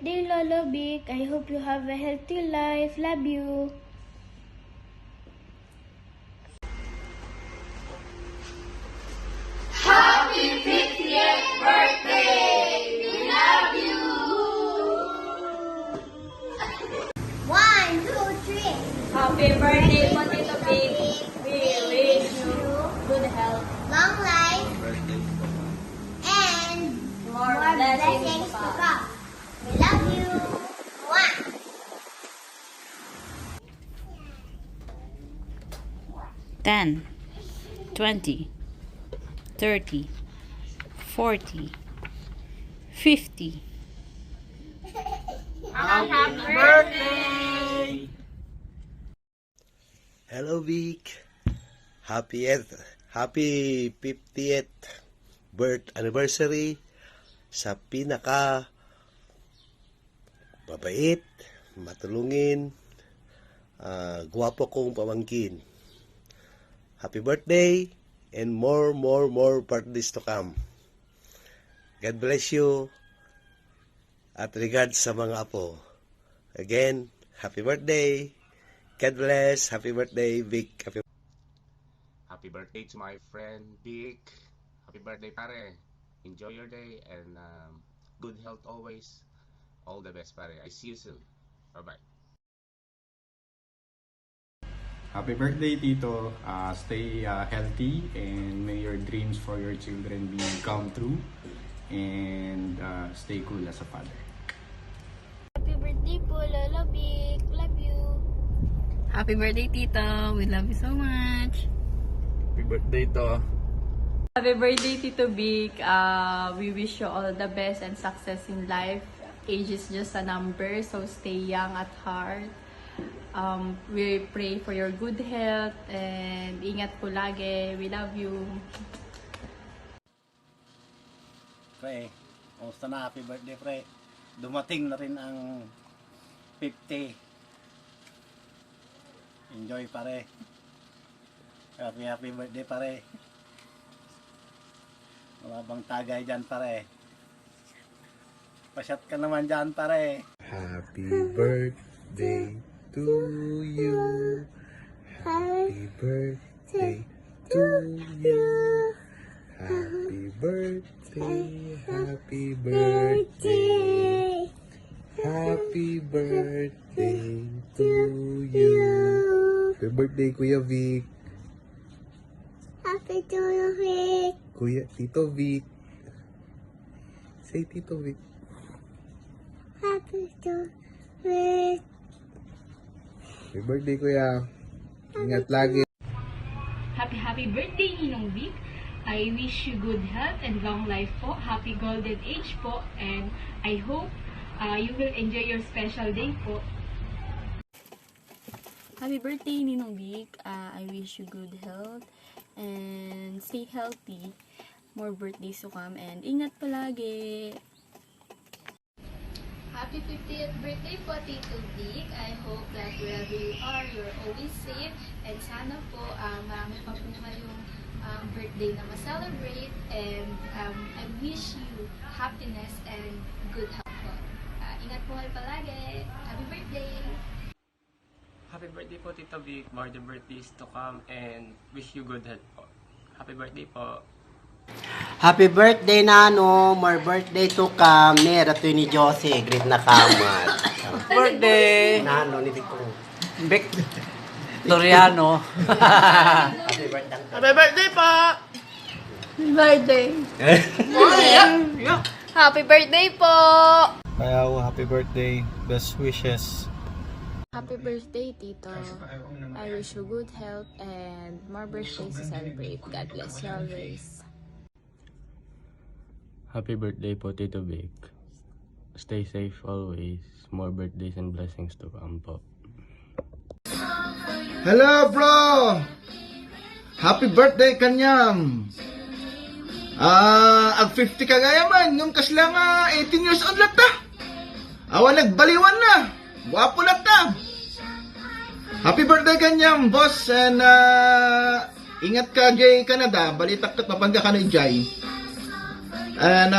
birthday, Lolo Big. I hope you have a healthy life. Love you. Happy 50th birthday! We love you! 1, 2, 3. Happy birthday, Potato Big! We wish you good health, Long life and more blessings to come. We love you. 1. 10, 20, 30, 40, 50. Happy birthday! Hello Vic. Happy 50th birth anniversary sa pinaka mabait, matulungin, gwapo kong pamangkin. Happy birthday and more birthdays to come. God bless you at regards sa mga apo. Again, happy birthday. God bless. Happy birthday, Vic. Happy birthday to my friend Vic. Happy birthday, pare. Enjoy your day and good health always. All the best, pare. I see you soon. Bye-bye. Happy birthday, Tito. Stay healthy and may your dreams for your children be come true. And stay cool as a father. Happy birthday po, Lolo Big. Love you. Happy birthday, Tito. We love you so much. Happy birthday to. Happy birthday, Tito Big. We wish you all the best and success in life. Age is just a number, so stay young at heart. We pray for your good health and ingat po lagi. We love you. Pre, kumusta na? Happy birthday, pre. Dumating na rin ang 50. Enjoy, pare. Happy birthday, pare. Wala bang tagay dyan, pare? Pasyat ka naman dyan, pare. Happy birthday to you. Happy birthday to you. Happy birthday. Happy birthday. Happy birthday to you. Happy birthday, Kuya Vic. Happy to you, Vic. Kuya, Tito Vic. Say Tito Vic. Happy to Vic. Happy birthday, Kuya. Ingat lagi. Happy birthday, Ninong Vic. I wish you good health and long life po. Happy golden age po. And I hope you will enjoy your special day po. Happy birthday, Ninong Vic. I wish you good health and stay healthy. More birthdays to come and ingat palagi. Happy 50th birthday po, Tito Vic. I hope that wherever you are, you're always safe. And sana po, marami pa po kayong birthday na ma-celebrate. And I wish you happiness and good health po. Ingat po kayo palagi. Happy birthday! Happy birthday po, Tito Vic. More the birthdays to come and wish you good health po. Happy birthday po. Happy birthday, Nano. More birthday to come. Nera to ni Jose. Great na kamat. Birthday! Nano, ni Vic ko. Vic Toriano. Happy birthday. Happy birthday po! Birthday. Happy birthday po! Kaya happy birthday. Best wishes. Happy birthday, Tito. I wish you good health and more birthdays to celebrate. God bless you always. Happy birthday po, Tito Vic. Stay safe always. More birthdays and blessings to come po. Hello, bro! Happy birthday, kanyam! Ag 50 ka gaya man, yung kasla nga 18 years old lang ta. Awa nagbaliwan na. Guwapo lang ta. Happy birthday, kanyam, boss. And ingat ka, Jay Canada. Balitak ka, mapangga ka na, Jay. And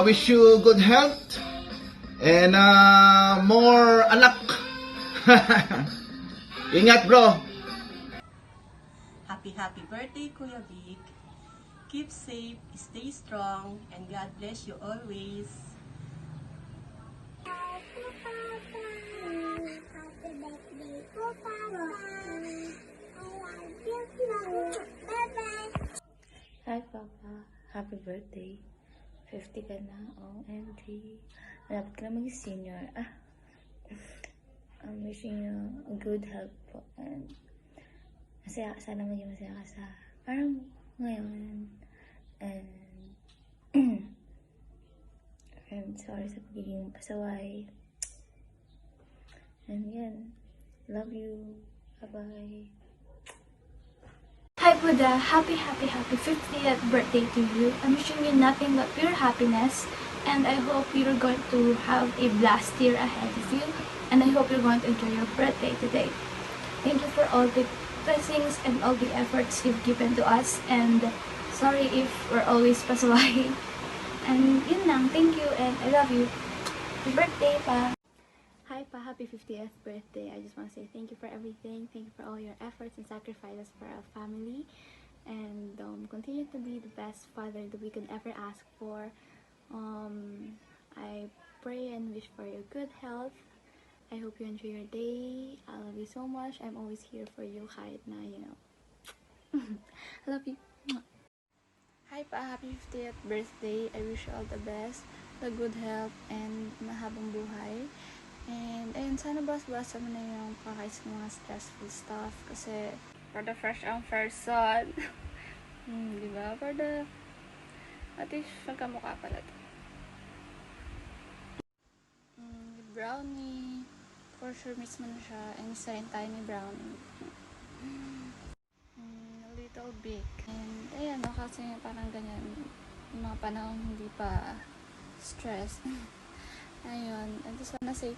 wish you good health And more anak. Ingat bro. Happy birthday, Kuya Vic. Keep safe, stay strong, and God bless you always. Hi, Papa. Happy birthday. 50 ka na. OMG. Malapit ka na mag-senior. I'm wishing you a good health po. And masaya, sana maging masaya ka sa parang ngayon. And I'm sorry sa pagiging pasaway. And yan. Love you. Bye-bye. Hi Buddha, happy 50th birthday to you. I'm wishing you nothing but pure happiness, and I hope you're going to have a blast year ahead of you, and I hope you're going to enjoy your birthday today. Thank you for all the blessings and all the efforts you've given to us, and sorry if we're always pasaway. And yun lang, thank you and I love you. Happy birthday pa! Hi Pa, happy 50th birthday. I just want to say thank you for everything. Thank you for all your efforts and sacrifices for our family. And continue to be the best father that we can ever ask for. I pray and wish for your good health. I hope you enjoy your day. I love you so much. I'm always here for you kahit na, I love you. Hi Pa, happy 50th birthday. I wish you all the best, the good health, and mahabang buhay. And ayun, sana bas-basa mo na yung kakais ng mga stressful stuff kasi for the fresh ang person. Diba? For the at least magkamukha pala to. Brownie, for sure miss mo na siya, and isa rin tayo ni Brownie. A little big. And ayan, no, kasi parang ganyan yung mga panahon hindi pa stress. Ayun, I just wanna say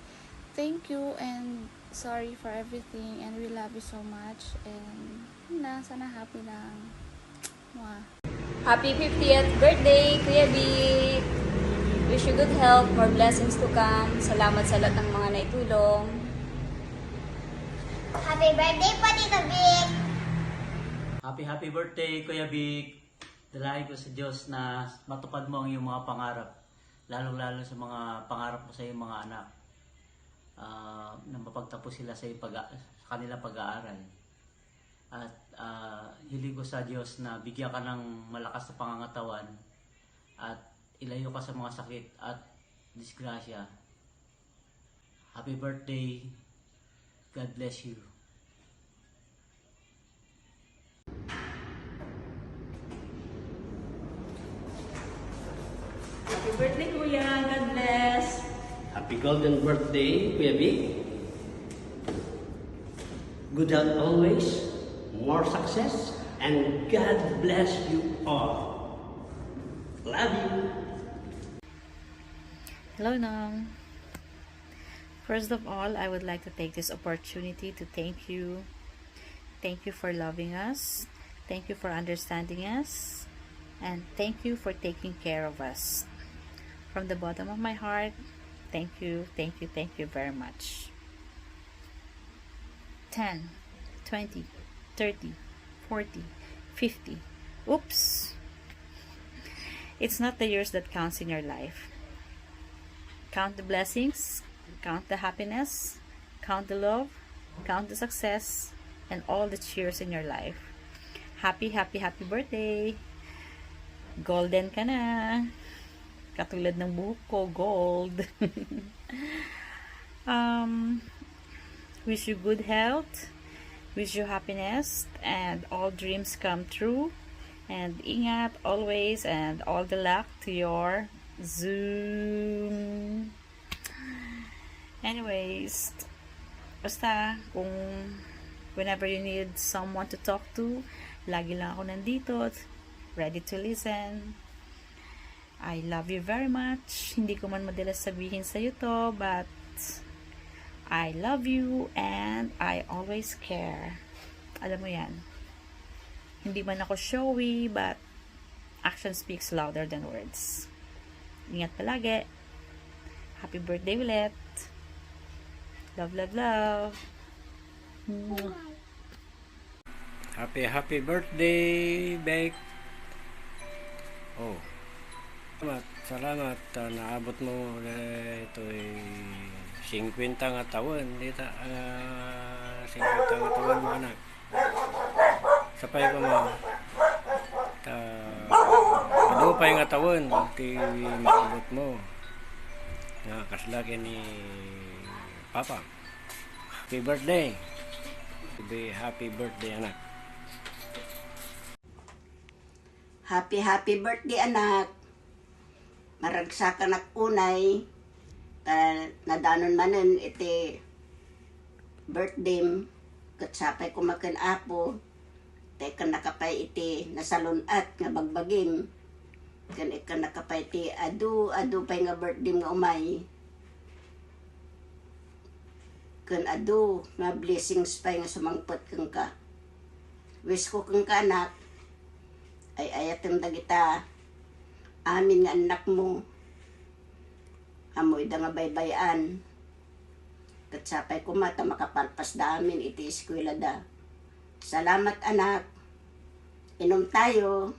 thank you and sorry for everything, and we love you so much, and yun na, sana happy lang. Mwah. Happy 50th birthday, Kuya Vic! Wish you good health, more blessings to come. Salamat sa lahat ng mga naitulong. Happy birthday po, Tito Vic! Happy birthday, Kuya Vic! Dalahin ko sa Diyos na matupad mo ang iyong mga pangarap. Lalo-lalo sa mga pangarap mo sa iyong mga anak, na mapagtapos sila sa kanilang pag-aaral. At hiling ko sa Diyos na bigyan ka ng malakas na pangangatawan at ilayo ka sa mga sakit at disgrasya. Happy birthday. God bless you. Happy birthday, Kuya. God bless. Happy golden birthday, Kuya Vic. Good health always, more success, and God bless you all. Love you. Hello, Nong. First of all, I would like to take this opportunity to thank you. Thank you for loving us. Thank you for understanding us. And thank you for taking care of us. From the bottom of my heart, thank you very much. 10, 20, 30, 40, 50. Oops! It's not the years that counts in your life. Count the blessings, count the happiness, count the love, count the success, and all the cheers in your life. Happy birthday! Golden ka na! Katulad ng buhok ko, gold. Wish you good health, wish you happiness, and all dreams come true. And ingat always, and all the luck to your Zoom. Anyways, basta kung whenever you need someone to talk to, lagi lang ako nandito, ready to listen. I love you very much. Hindi ko man madalas sabihin sa'yo to, but I love you and I always care. Alam mo yan. Hindi man ako showy, but action speaks louder than words. Ingat palagi. Happy birthday ulit. Love, love, love. Happy birthday, Bake. Oh. Salamat. Naabot mo ito'y 50 nga taon. Dita, 50 nga taon mo, anak. Sapay ko mo. Madupay nga taon. Pagki maabot mo. Kaslaki ni Papa. Happy birthday. Happy birthday, anak. Happy birthday, anak. Maragsakan ak unay. Nadanon manen iti birthday. Katsapay ko makan apo. Teka nakapay iti nasalunat nga bagbagim. Kan ikan nakapay iti adu pay nga birthday nga umay. Kan adu nga blessings pay nga sumangpot kang ka. Wish ko kang ka, anak. Ay ayatem dagita amin nga anak mo. Amoy da nga baybayan. Katsapay ko mata makapalpas da amin iti eskwela da. Salamat, anak. Inom tayo.